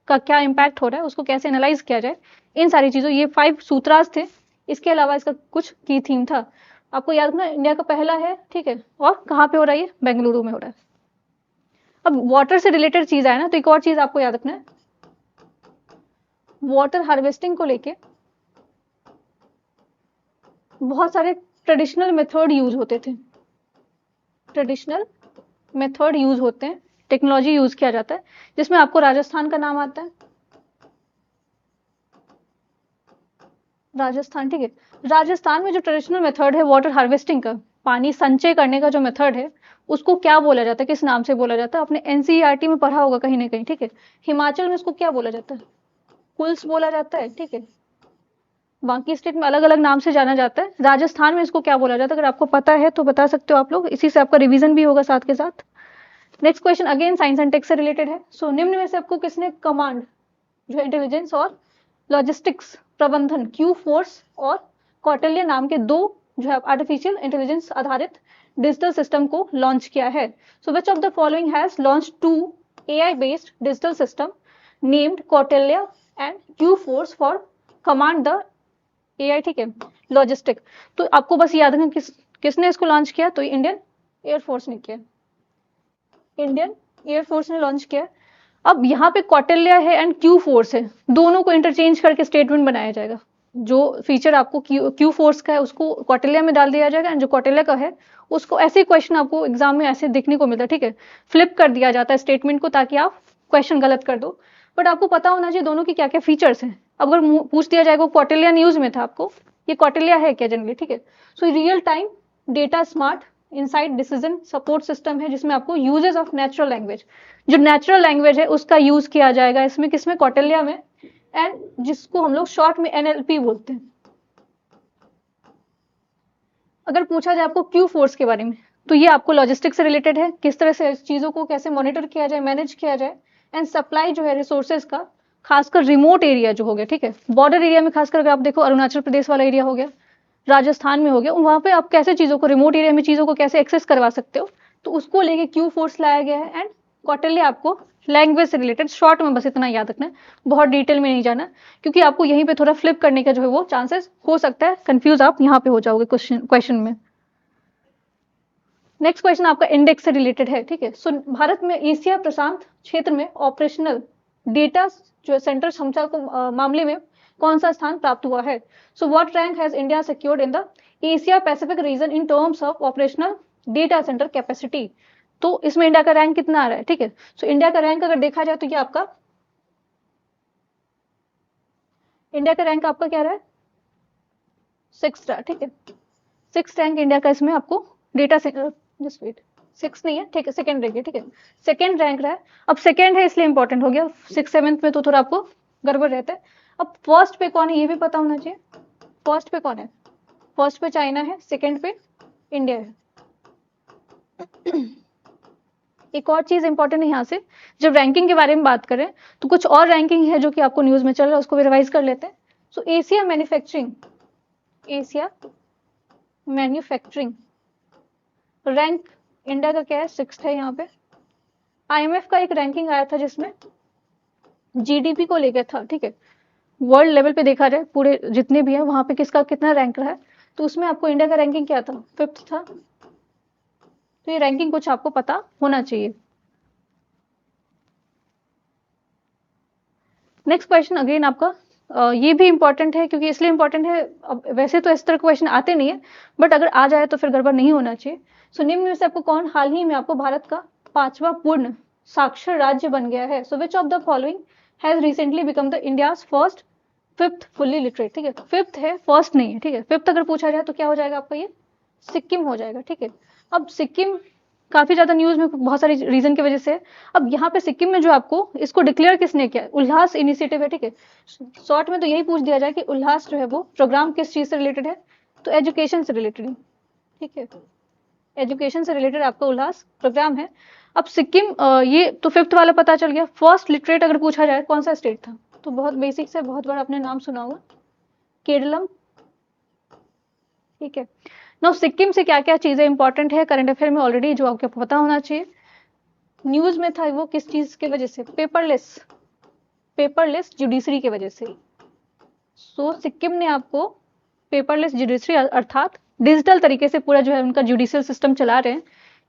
का क्या इम्पैक्ट हो रहा है उसको कैसे एनालाइज किया जाए, इन सारी चीजों, ये 5 सूत्रास थे। इसके अलावा इसका कुछ की थीम था, आपको याद रखना इंडिया का पहला है, ठीक है, और कहाँ पे हो रहा है? ये बेंगलुरु में हो रहा है। अब वाटर से रिलेटेड चीज आए ना, तो एक और चीज आपको याद रखना है, वाटर हार्वेस्टिंग को लेके बहुत सारे ट्रेडिशनल मेथड यूज होते थे, ट्रेडिशनल मेथड यूज होते हैं, टेक्नोलॉजी यूज किया जाता है, जिसमें आपको राजस्थान का नाम आता है, राजस्थान, ठीक है। राजस्थान में जो ट्रेडिशनल मेथड है वाटर हार्वेस्टिंग का, पानी संचय करने का जो मेथड है, उसको क्या बोला जाता है, किस नाम से बोला जाता है? आपने एनसीईआरटी में पढ़ा होगा कहीं ना कहीं, ठीक है। हिमाचल में इसको क्या बोला जाता है? कुल्स बोला जाता है, ठीक है। बाकी स्टेट में अलग अलग नाम से जाना जाता है, राजस्थान में इसको क्या बोला जाता है? अगर आपको पता है तो बता सकते हो आप लोग, इसी से आपका रिवीजन भी होगा साथ के साथ। Next question again science and tech से रिलेटेड है। सो निम्न में से आपको किसने कमांड जो है इंटेलिजेंस और लॉजिस्टिक्स प्रबंधन क्यू फोर्स और कौटिल्य नाम के 2 जो है आर्टिफिशियल इंटेलिजेंस आधारित डिजिटल सिस्टम को लॉन्च किया है? So which of the following has launch 2 AI based digital system named Kautilya and Q force for command the AI, ठीक है, लॉजिस्टिक। तो आपको बस याद रखना किसने इसको लॉन्च किया, तो इंडियन एयरफोर्स ने किया, इंडियन एयरफोर्स ने लॉन्च किया। अब यहाँ पे कौटिल्य है एंड क्यू फोर्स है, दोनों को इंटरचेंज करके स्टेटमेंट बनाया जाएगा। जो फीचर आपको क्यू फोर्स का है उसको कौटिल्य में डाल दिया जाएगा, एंड जो कौटिल्य का है उसको, ऐसे क्वेश्चन आपको एग्जाम में ऐसे देखने को मिलता है, ठीक है, फ्लिप कर दिया जाता है स्टेटमेंट को ताकि आप क्वेश्चन गलत कर दो, बट आपको पता होना चाहिए दोनों की क्या क्या फीचर्स हैं। अगर पूछ दिया जाएगा कौटिल्य न्यूज में था, आपको ये कौटिल्य है क्या जनरली, ठीक है। So real time data smart inside decision support system है, जिसमें आपको यूजेस ऑफ नेचुरल लैंग्वेज, जो नेचुरल लैंग्वेज है उसका यूज किया जाएगा इसमें, किसमें? कौटिल्य में, एंड जिसको हम लोग शॉर्ट में NLP बोलते हैं। अगर पूछा जाए आपको क्यू फोर्स के बारे में, तो ये आपको लॉजिस्टिक्स से रिलेटेड है, किस तरह से चीजों को कैसे मॉनिटर किया जाए, मैनेज किया जाए, एंड सप्लाई जो है रिसोर्सेज का, खासकर रिमोट एरिया जो हो गया, ठीक है, बॉर्डर एरिया में, खासकर अगर आप देखो अरुणाचल प्रदेश वाला एरिया हो गया, राजस्थान में हो गया, वहां पे आप कैसे चीजों को, रिमोट एरिया में चीजों को कैसे एक्सेस करवा सकते हो, तो उसको लेके क्यू फोर्स लाया गया है। एंड कौटिल्य आपको लैंग्वेज से रिलेटेड, शॉर्ट में बस इतना याद रखना है, बहुत डिटेल में नहीं जाना, क्योंकि आपको यहीं पे थोड़ा फ्लिप करने का जो है वो चांसेस हो सकता है, कंफ्यूज आप यहाँ पे हो जाओगे क्वेश्चन में। नेक्स्ट क्वेश्चन आपका इंडेक्स से रिलेटेड है, ठीक है। सो भारत में एशिया प्रशांत क्षेत्र में ऑपरेशनल डेटा जो सेंटर क्षमता को मामले में कौन सा स्थान प्राप्त हुआ है? So what rank has India secured in the Asia Pacific region in terms of operational data centre capacity? तो इसमें इंडिया का रैंक कितना आ रहा है, ठीक है। सो इंडिया का रैंक अगर देखा जाए तो ये आपका इंडिया का रैंक आपका क्या रहा है, 6th रहा, ठीक है। 6th रैंक इंडिया का इसमें आपको डेटा जस्ट वेट, 6 नहीं है, ठीक है, सेकंड रैंक है, ठीक है, सेकंड रैंक रहा है। अब सेकंड है इसलिए इंपॉर्टेंट हो गया, 6th 7th में तो थोड़ा आपको गड़बड़ रहता है। अब फर्स्ट पे कौन है ये भी पता होना चाहिए, फर्स्ट पे कौन है, फर्स्ट पे चाइना है, सेकंड पे इंडिया है। एक और चीज इंपॉर्टेंट है यहाँ से, जब रैंकिंग के बारे में बात करें तो कुछ और रैंकिंग है जो कि आपको न्यूज में चल रहा है, उसको भी रिवाइज कर लेते हैं। सो Asia manufacturing, Asia manufacturing rank India का क्या है, 6th है यहाँ पे। आईएमएफ का एक रैंकिंग आया था जिसमें जीडीपी को लेकर था, ठीक है, वर्ल्ड लेवल पे देखा जाए पूरे जितने भी है वहां पे किसका कितना रैंक रहा है, तो उसमें आपको इंडिया का रैंकिंग क्या था, 5th था। तो ये रैंकिंग कुछ आपको पता होना चाहिए। नेक्स्ट क्वेश्चन अगेन आपका ये भी इंपॉर्टेंट है, क्योंकि इसलिए इंपॉर्टेंट है, अब वैसे तो इस तरह क्वेश्चन आते नहीं है, बट अगर आ जाए तो फिर गड़बड़ नहीं होना चाहिए। सो निम्न में से आपको कौन हाल ही में आपको भारत का 5वां पूर्ण साक्षर राज्य बन गया है। So which of the following has recently become the India's first 5th fully literate, ठीक है, 5th है, फर्स्ट नहीं है, ठीक है। 5th अगर पूछा जाए तो क्या हो जाएगा आपका, ये सिक्किम हो जाएगा, ठीक है। अब सिक्किम काफी ज्यादा न्यूज में बहुत सारी रीजन की वजह से। अब यहाँ पे सिक्किम में जो आपको इसको डिक्लेयर किसने किया, उल्लास इनिशिएटिव है, ठीक है। शॉर्ट में तो यही पूछ दिया जाए कि उल्लास जो है वो प्रोग्राम किस चीज से रिलेटेड है, तो एजुकेशन से रिलेटेड है, ठीक है, एजुकेशन से रिलेटेड आपका उल्लास प्रोग्राम है। अब सिक्किम ये तो 5th वाला पता चल गया। फर्स्ट लिटरेट अगर पूछा जाए कौन सा स्टेट था, तो बहुत बेसिक से बहुत बार आपने नाम सुना होगा, केरलम, ठीक है। नाउ सिक्किम से क्या क्या चीजें इंपॉर्टेंट है करंट अफेयर में ऑलरेडी जो आपको पता होना चाहिए, न्यूज में था वो किस चीज की वजह से, पेपरलेस जुडिशरी की वजह से। सो सिक्किम ने आपको पेपरलेस जुडिशरी अर्थात डिजिटल तरीके से पूरा जो है उनका जुडिशियल सिस्टम चला रहे हैं।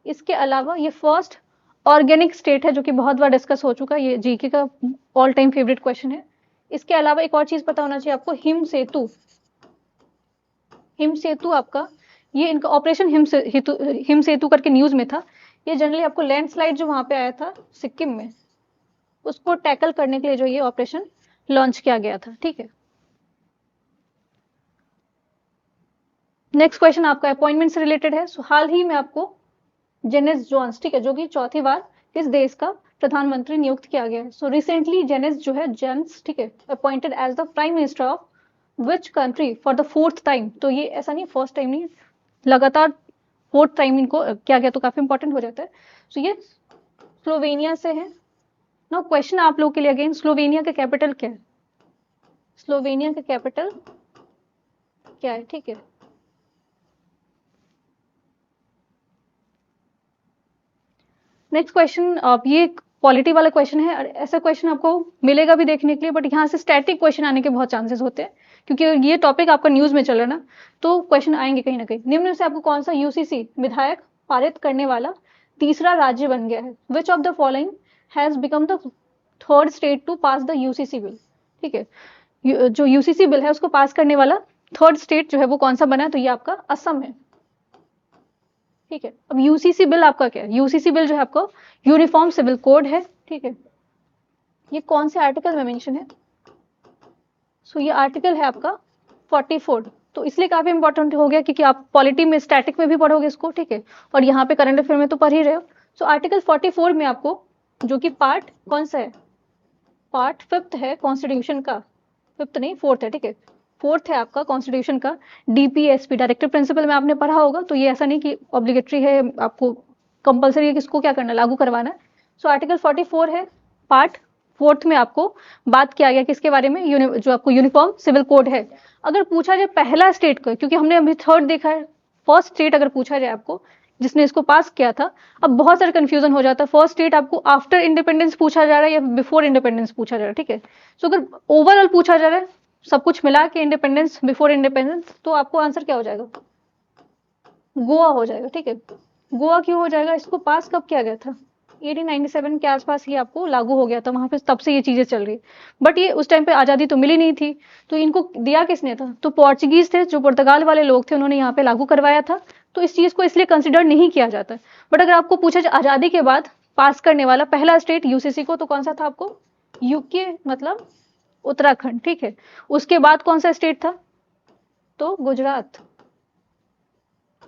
इसके अलावा ये फर्स्ट ऑर्गेनिक स्टेट है, जो कि बहुत बार डिस्कस हो चुका है, ये जीके का ऑल टाइम फेवरेट क्वेश्चन है। इसके अलावा एक और चीज पता होना चाहिए आपको, हिम सेतु आपका, ये इनका ऑपरेशन हिम सेतु करके न्यूज में था। ये जनरली आपको लैंडस्लाइड जो वहां पे आया था सिक्किम में, उसको टैकल करने के लिए जो ये ऑपरेशन लॉन्च किया गया था, ठीक है। नेक्स्ट क्वेश्चन आपका अपॉइंटमेंट से रिलेटेड है। सो हाल ही में आपको जेनिस जोन्स, ठीक है, जो कि चौथी बार किस देश का प्रधानमंत्री नियुक्त किया गया है। सो रिसेंटली जेनिस जो है जेंस, ठीक है, appointed as the prime minister of which country for the 4th time. तो ये ऐसा नहीं, फर्स्ट टाइम नहीं, लगातार 4th टाइम इनको किया गया, तो काफी इंपॉर्टेंट हो जाता है। सो ये स्लोवेनिया से है। नाउ क्वेश्चन आप लोगों के लिए अगेन, स्लोवेनिया का कैपिटल क्या है, स्लोवेनिया का कैपिटल क्या है, ठीक है। नेक्स्ट क्वेश्चन, आप ये पॉलिटी वाला क्वेश्चन है, ऐसा क्वेश्चन आपको मिलेगा भी देखने के लिए, बट यहाँ से स्टैटिक क्वेश्चन आने के बहुत चांसेस होते हैं, क्योंकि ये टॉपिक आपका न्यूज में चल रहा है ना, तो क्वेश्चन आएंगे कहीं ना कहीं। निम्न में से आपको कौन सा यूसीसी विधायक पारित करने वाला तीसरा राज्य बन गया है। Which of the following has become the 3rd state to pass the UCC bill, ठीक है। जो यूसीसी बिल है उसको पास करने वाला 3rd स्टेट जो है वो कौन सा बना है, तो ये आपका असम है, ठीक है। अब यूसीसी बिल आपका क्या है, यूसीसी बिल जो है आपको यूनिफॉर्म सिविल कोड है, ठीक है। ये कौन से आर्टिकल में मेंशन है, सो ये आर्टिकल है आपका 44। तो इसलिए काफी इंपॉर्टेंट हो गया, क्योंकि आप पॉलिटी में स्टैटिक में भी पढ़ोगे इसको, ठीक है, और यहाँ पे करंट अफेयर में तो पढ़ ही रहे हो। सो आर्टिकल 44 में आपको, जो कि पार्ट कौन सा है, पार्ट 5th है कॉन्स्टिट्यूशन का, 5th नहीं 4th है, ठीक है, 4th है आपका कॉन्स्टिट्यूशन का, डीपीएसपी डायरेक्टिव प्रिंसिपल में आपने पढ़ा होगा। तो ये ऐसा नहीं कि ऑब्लिगेटरी है, आपको कंपलसरी है किसको क्या करना, लागू करवाना है। सो आर्टिकल 44 है, पार्ट 4th में आपको बात किया गया किसके बारे में, जो आपको यूनिफॉर्म सिविल कोड है। अगर पूछा जाए पहला स्टेट का, क्योंकि हमने अभी 3rd देखा है, फर्स्ट स्टेट अगर पूछा जाए आपको जिसने इसको पास किया था, अब बहुत सारा कंफ्यूजन हो जाता है, फर्स्ट स्टेट आपको आफ्टर इंडिपेंडेंस पूछा जा रहा है या बिफोर इंडिपेंडेंस पूछा जा रहा है, ठीक है। सो अगर ओवरऑल पूछा जा रहा है सब कुछ मिला के इंडिपेंडेंस बिफोर इंडिपेंडेंस, तो आपको आंसर क्या हो जाएगा, गोवा हो जाएगा, ठीक है। गोवा क्यों हो जाएगा, इसको पास कब किया गया था, 1897 के आसपास ये आपको लागू हो गया था वहां पे, तब से ये चीजें चल रही है। बट ये उस टाइम पे आज़ादी तो मिली नहीं थी, तो इनको दिया किसने था, तो पोर्चुगीज थे, जो पुर्तगाल वाले लोग थे, उन्होंने यहाँ पे लागू करवाया था तो इस चीज को इसलिए कंसिडर नहीं किया जाता। बट अगर आपको पूछा जाए आजादी के बाद पास करने वाला पहला स्टेट यूसीसी को, तो कौन सा था आपको? यूके मतलब उत्तराखंड, ठीक है। उसके बाद कौन सा स्टेट था? तो गुजरात।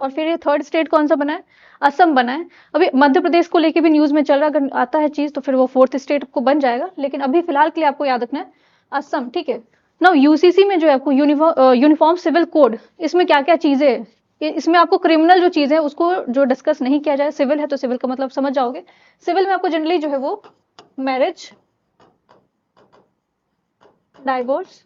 और फिर ये थर्ड स्टेट कौन सा बना है? असम बना है। अभी मध्य प्रदेश को लेके भी न्यूज में चल रहा, अगर आता है चीज तो फिर वो फोर्थ स्टेट को बन जाएगा, लेकिन अभी फिलहाल के लिए आपको याद रखना है असम, ठीक है। नाउ यूसीसी में जो है आपको यूनिफॉर्म सिविल कोड, इसमें क्या क्या चीजें है, इसमें आपको क्रिमिनल जो चीज है उसको जो डिस्कस नहीं किया जाए, सिविल है तो सिविल का मतलब समझ जाओगे। सिविल में आपको जनरली जो है वो मैरिज, डाइवोर्स,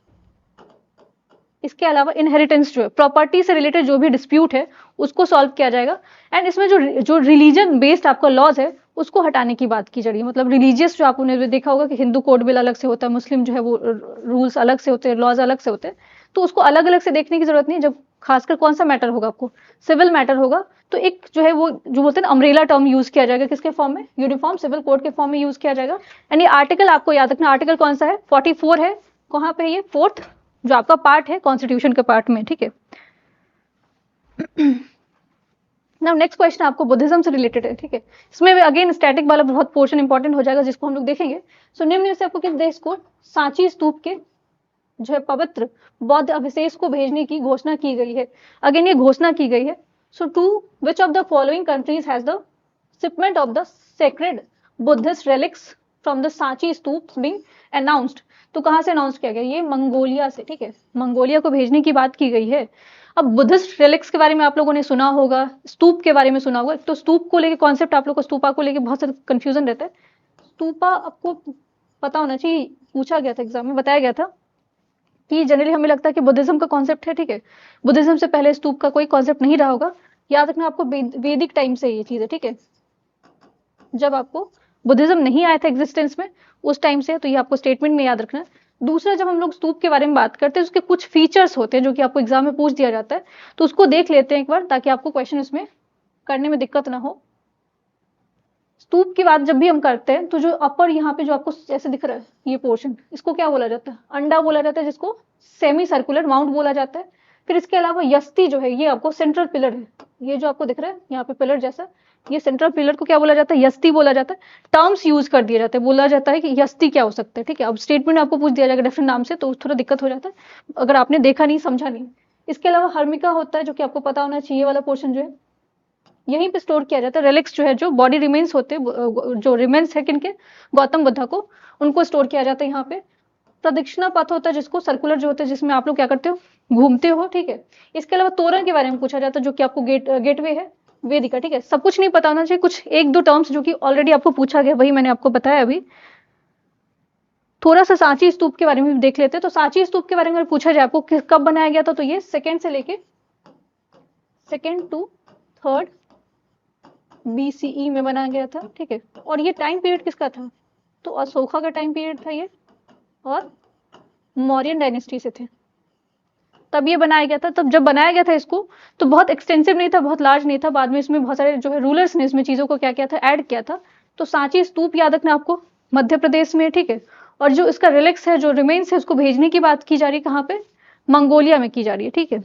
इसके अलावा इनहेरिटेंस जो है प्रॉपर्टी से रिलेटेड जो भी डिस्प्यूट है उसको सॉल्व किया जाएगा। एंड इसमें जो जो रिलीजन बेस्ड आपका लॉज है उसको हटाने की बात की जा रही है। मतलब रिलीजियस जो आपने देखा होगा कि हिंदू कोड बिल अलग से होता है, मुस्लिम जो है वो रूल्स अलग से होते हैं, लॉज अलग से होते हैं, तो उसको अलग अलग से देखने की जरूरत नहीं है। जब खासकर कौन सा मैटर होगा आपको? सिविल मैटर होगा, तो एक जो है वो जो बोलते हैं ना अम्ब्रेला टर्म यूज किया जाएगा, किसके फॉर्म में? यूनिफॉर्म सिविल कोड के फॉर्म में यूज किया जाएगा। एंड ये आर्टिकल आपको याद रखना, आर्टिकल कौन सा है? 44 है। कहाँ पे है ये? फोर्थ जो आपका पार्ट है कॉन्स्टिट्यूशन के पार्ट में, ठीक है। नाउ नेक्स्ट क्वेश्चन आपको बुद्धिज्म से रिलेटेड है, ठीक है। इसमें भी अगेन स्टैटिक वाला बहुत पोर्शन इंपॉर्टेंट हो जाएगा जिसको हम लोग देखेंगे। सो निम्न में से आपको किस देश को सांची स्तूप के जो है पवित्र बौद्ध अवशेष को भेजने की घोषणा की गई है? अगेन ये घोषणा की गई है। So to which of the following countries has the shipment of the sacred Buddhist relics from the Sanchi Stupa being announced? तो कहां से अनाउंस किया गया? ये मंगोलिया से, ठीक है। मंगोलिया को भेजने की बात की गई है। अब बुद्धिस्ट रेलिक्स के बारे में आप लोगों ने सुना होगा, स्तूप के बारे में सुना होगा। तो स्तूप को लेके कॉन्सेप्ट आप लोग को, स्तूपा को लेके बहुत सारा कंफ्यूजन रहता है। स्तूपा आपको पता होना चाहिए, पूछा गया था एग्जाम में, बताया गया था कि जनरली हमें लगता है कि बुद्धिज्म का कॉन्सेप्ट है, ठीक है। बुद्धिज्म से पहले स्तूप का कोई कॉन्सेप्ट नहीं रहा होगा। याद रखना आपको वैदिक टाइम से ये चीज है, ठीक है। जब आपको बुद्धिज्म नहीं आया था एग्जिस्टेंस में उस टाइम से, तो ये आपको स्टेटमेंट में याद रखना है। दूसरा, जब हम लोग स्तूप के बारे में बात करते हैं उसके कुछ फीचर्स होते हैं जो कि आपको एग्जाम में पूछ दिया जाता है, तो उसको देख लेते हैं एक बार ताकि आपको क्वेश्चन इसमें करने में दिक्कत ना हो। स्तूप की बात जब भी हम करते हैं तो जो अपर यहाँ पे जो आपको जैसे दिख रहा है ये पोर्शन, इसको क्या बोला जाता है? अंडा बोला जाता है, जिसको सेमी सर्कुलर माउंट बोला जाता है। फिर इसके अलावा यस्ती जो है ये आपको सेंट्रल पिलर है, ये जो आपको दिख रहा है यहाँ पे पिलर जैसा, ये सेंट्रल पिलर को क्या बोला जाता है? यस्ती बोला जाता है। टर्म्स यूज कर दिए जाते हैं, बोला जाता है कि यस्ती क्या हो सकता है, ठीक है। अब स्टेटमेंट आपको पूछ दिया जाएगा डिफरेंट नाम से तो थोड़ा दिक्कत हो जाता है अगर आपने देखा नहीं, समझा नहीं। इसके अलावा हर्मिका होता है जो कि आपको पता होना चाहिए, वाला पोर्शन जो है यहीं पे स्टोर किया जाता है। रेलिक्स जो है जो बॉडी रिमेन्स होते हैं, जो रिमेन्स है किनके? गौतम बुद्धा को, उनको स्टोर किया जाता है यहाँ पे। प्रदक्षिणा पथ होता है जिसको सर्कुलर जो होता है, जिसमें आप लोग क्या करते हो? घूमते हो, ठीक है। इसके अलावा तोरण के बारे में पूछा जाता है जो कि आपको गेटवे है वेदिका, ठीक है। सब कुछ नहीं पता होना चाहिए, कुछ एक दो टर्म्स जो कि ऑलरेडी आपको पूछा गया वही मैंने आपको बताया अभी। थोड़ा सा सांची स्तूप के बारे में भी देख लेते हैं। तो सांची स्तूप के बारे में पूछा जाए आपको कब बनाया गया था, तो ये सेकेंड से लेके सेकेंड टू थर्ड BCE में बनाया गया था, ठीक है। और ये टाइम पीरियड किसका था? तो अशोका का टाइम पीरियड था ये, और मौर्यन डायनेस्टी से थे, तब ये बनाया गया था। तब जब बनाया गया था इसको तो बहुत एक्सटेंसिव नहीं था, बहुत लार्ज नहीं था। बाद में इसमें बहुत सारे जो है रूलर्स ने इसमें चीजों को क्या किया था? ऐड किया था। तो सांची स्तूप याद रखना आपको मध्य प्रदेश में, ठीक है। और जो इसका रिलिक्स है, जो रिमेन्स है, उसको भेजने की बात की जा रही है कहाँ पे? मंगोलिया में की जा रही है, ठीक है।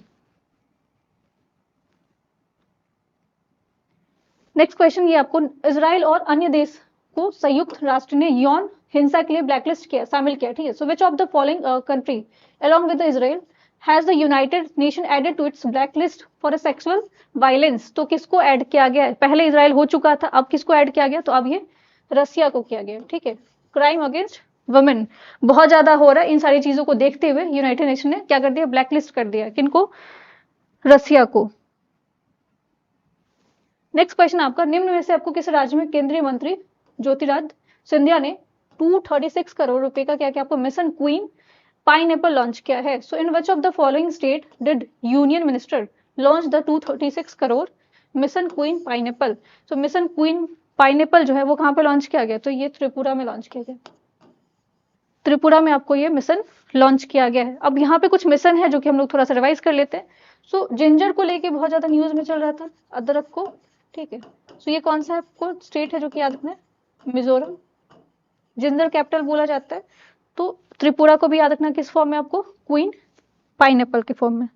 नेक्स्ट क्वेश्चन ये आपको, इजराइल और अन्य देश को संयुक्त राष्ट्र ने यौन हिंसा के लिए ब्लैकलिस्ट किया, शामिल किया, ठीक है। So which of the following country along with the Israel has the United Nation added to its blacklist for a sexual violence? तो किसको ऐड किया गया है? पहले इजराइल हो चुका था, अब किसको ऐड किया गया? तो अब ये रसिया को किया गया, ठीक है। क्राइम अगेंस्ट वुमेन बहुत ज्यादा हो रहा है, इन सारी चीजों को देखते हुए यूनाइटेड नेशन ने क्या कर दिया? ब्लैकलिस्ट कर दिया। किनको? रसिया को। नेक्स्ट क्वेश्चन आपका, निम्न में से आपको किस राज्य में केंद्रीय मंत्री ज्योतिरादित्य सिंधिया ने 236 करोड़ रुपए का क्या क्या आपको मिशन क्वीन पाइनएप्पल लॉन्च किया है? So in which of the following state did union minister launch the 236 crore mission queen pineapple? So mission queen pineapple जो है वो कहाँ पे लॉन्च किया गया? तो ये त्रिपुरा में लॉन्च किया गया। त्रिपुरा में आपको ये मिशन लॉन्च किया गया है। अब यहाँ पे कुछ मिशन है जो कि हम लोग थोड़ा सा रिवाइज कर लेते हैं। सो जिंजर को लेके बहुत ज्यादा न्यूज में चल रहा था, अदरक को, ठीक है। सो ये कौन सा आपको स्टेट है जो कि याद रखना है? मिजोरम। जिंजर कैपिटल बोला जाता है। तो त्रिपुरा को भी याद रखना किस फॉर्म में? आपको क्वीन पाइनएप्पल के फॉर्म में।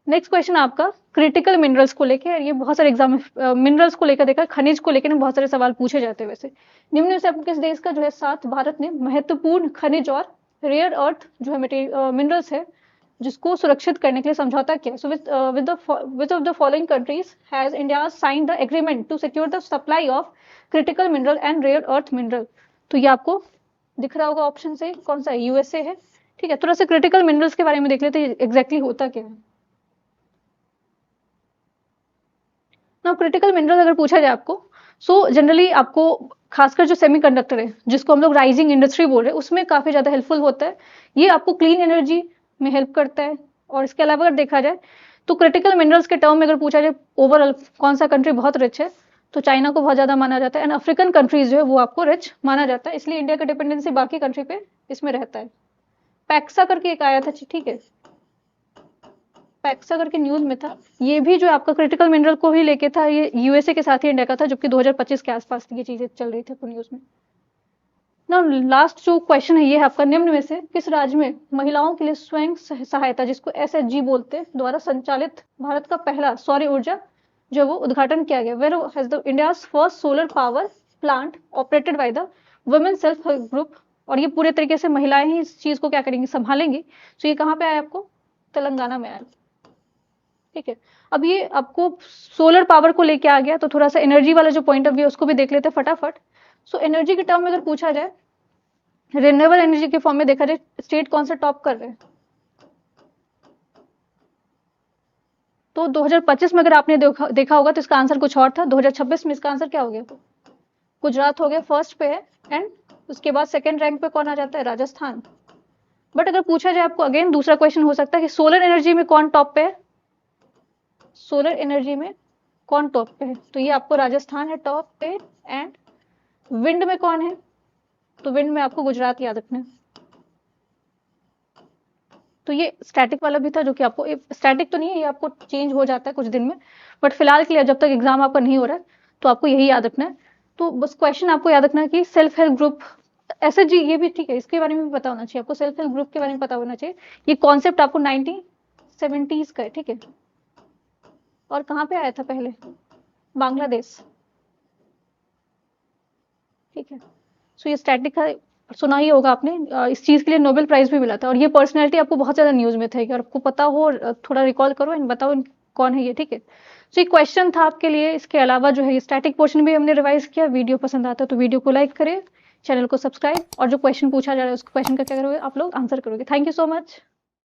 नेक्स्ट क्वेश्चन आपका क्रिटिकल मिनरल्स को लेके, ये बहुत सारे एग्जाम में मिनरल्स को लेकर देखा, खनिज को लेकर बहुत सारे सवाल पूछे जाते हैं। वैसे निम्न में से आपको किस देश का जो है साथ भारत ने महत्वपूर्ण खनिज और रेयर अर्थ जो है मिनरल्स है जिसको सुरक्षित करने के लिए समझौता किया? So which of the following countries has India sign the agreement to secure the supply of critical mineral and rare earth mineral? तो ये आपको दिख रहा होगा ऑप्शन से, कौन सा है? यूएसए है। ठीक है, थोड़ा सा क्रिटिकल मिनरल्स के बारे में देख लेते हैं एग्जैक्टली होता क्या है। ना क्रिटिकल मिनरल अगर पूछा जाए आपको, सो जनरली आपको खासकर जो सेमीकंडक्टर है जिसको हम लोग राइजिंग इंडस्ट्री बोल रहे हैं उसमें काफी ज्यादा हेल्पफुल होता है। ये आपको क्लीन एनर्जी में हेल्प करता है। और इसके अलावा अगर देखा जाए तो क्रिटिकल मिनरल्स के टर्म में अगर पूछा जाए ओवरऑल कौन सा कंट्री बहुत रिच है, तो चाइना को बहुत ज्यादा माना जाता है एंड अफ्रीकन कंट्रीज जो है वो आपको रिच माना जाता है, इसलिए इंडिया का डिपेंडेंसी बाकी कंट्री पे इसमें रहता है। पैक्सा करके एक आया था, ठीक है, पैक्सा करके न्यूज में था, ये भी जो आपका क्रिटिकल मिनरल को ही लेके था, ये यूएसए के साथ ही इंडिया का था, जबकि 2025 के आसपास ये चीजें चल रही थी न्यूज में ना। लास्ट जो क्वेश्चन है ये है आपका, निम्न में से किस राज्य में महिलाओं के लिए स्वयं सहायता जिसको एसएचजी बोलते हैं द्वारा संचालित भारत का पहला सौर ऊर्जा जो वो उद्घाटन किया गया? Where has the India's first solar power plant operated by the women self help group? और ये पूरे तरीके से महिलाएं ही इस चीज को क्या करेंगी, संभालेंगी। तो ये कहाँ पे आया आपको? तेलंगाना में आया। ठीक है, अब ये आपको सोलर पावर को लेके आ गया, तो थोड़ा सा एनर्जी वाला जो पॉइंट ऑफ व्यू उसको भी देख लेते हैं फटाफट। सो एनर्जी के टर्म में अगर पूछा जाए, रिन्यूएबल एनर्जी के फॉर्म में देखा जाए स्टेट कौन सा टॉप कर रहे हैं, तो 2025 में अगर आपने देखा होगा तो इसका आंसर कुछ और था। 2026 में इसका आंसर क्या हो गया? गुजरात हो गया, फर्स्ट पे है। एंड उसके बाद सेकंड रैंक पे कौन आ जाता है? राजस्थान। बट अगर पूछा जाए आपको, अगेन दूसरा क्वेश्चन हो सकता है कि सोलर एनर्जी में कौन टॉप पे है, सोलर एनर्जी में कौन टॉप पे है? तो ये आपको राजस्थान है टॉप पे। एंड विंड में कौन है? तो विंड में आपको गुजरात याद रखना है। तो ये स्टैटिक वाला भी था जो कि आपको, स्टैटिक तो नहीं है, ये आपको चेंज हो जाता है कुछ दिन में, बट फिलहाल के लिए जब तक एग्जाम आपका नहीं हो रहा है तो आपको यही याद रखना है। तो बस क्वेश्चन आपको याद रखना है कि सेल्फ हेल्प ग्रुप एसएचजी, ये भी ठीक है, इसके बारे में भी पता होना चाहिए आपको, सेल्फ हेल्प ग्रुप के बारे में पता होना चाहिए। ये कॉन्सेप्ट आपको 1970s का है, ठीक है। और कहाँ पे आया था पहले? बांग्लादेश। ठीक है, सो ये स्टैटिक का सुना ही होगा आपने, इस चीज के लिए नोबेल प्राइज भी मिला था। और ये पर्सनैलिटी आपको बहुत ज्यादा न्यूज में थे, अगर आपको पता हो थोड़ा रिकॉल करो एंड बताओ कौन है ये, ठीक है। सो ये क्वेश्चन था आपके लिए। इसके अलावा जो है ये स्टैटिक पोर्शन भी हमने रिवाइज किया। वीडियो पसंद आता है तो वीडियो को लाइक करें, चैनल को सब्सक्राइब, और जो क्वेश्चन पूछा जा रहा है उस क्वेश्चन का क्या करोगे आप लोग? आंसर करोगे। Thank you so much.